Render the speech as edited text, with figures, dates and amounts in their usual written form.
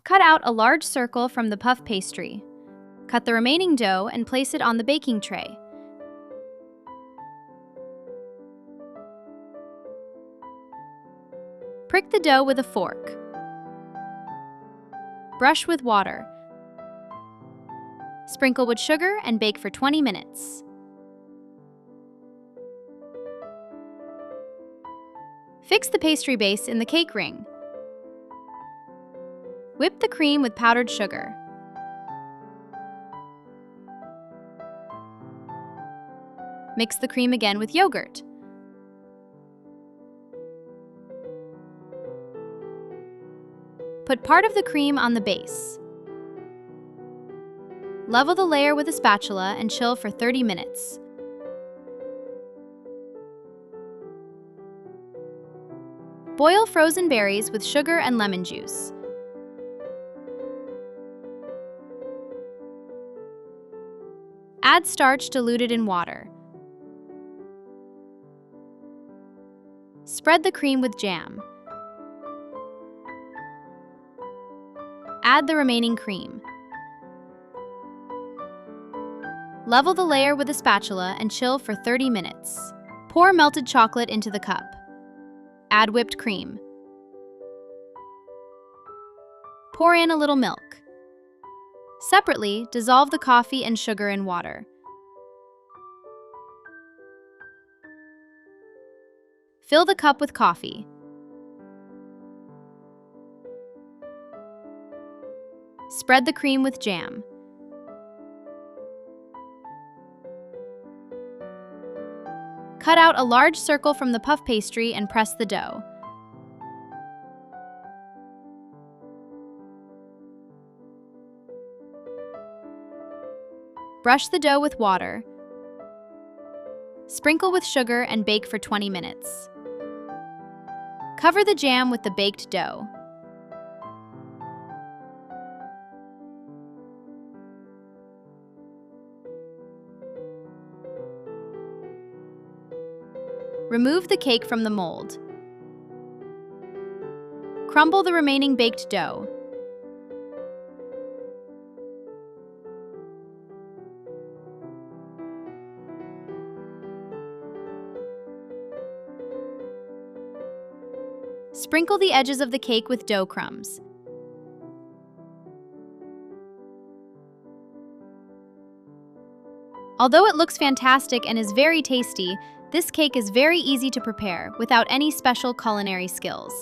Cut out a large circle from the puff pastry. Cut the remaining dough and place it on the baking tray. Prick the dough with a fork. Brush with water. Sprinkle with sugar and bake for 20 minutes. Fix the pastry base in the cake ring. Whip the cream with powdered sugar. Mix the cream again with yogurt. Put part of the cream on the base. Level the layer with a spatula and chill for 30 minutes. Boil frozen berries with sugar and lemon juice. Add starch diluted in water. Spread the cream with jam. Add the remaining cream. Level the layer with a spatula and chill for 30 minutes. Pour melted chocolate into the cup. Add whipped cream. Pour in a little milk. Separately, dissolve the coffee and sugar in water. Fill the cup with coffee. Spread the cream with jam. Cut out a large circle from the puff pastry and press the dough. Brush the dough with water. Sprinkle with sugar and bake for 20 minutes. Cover the jam with the baked dough. Remove the cake from the mold. Crumble the remaining baked dough. Sprinkle the edges of the cake with dough crumbs. Although it looks fantastic and is very tasty, this cake is very easy to prepare without any special culinary skills.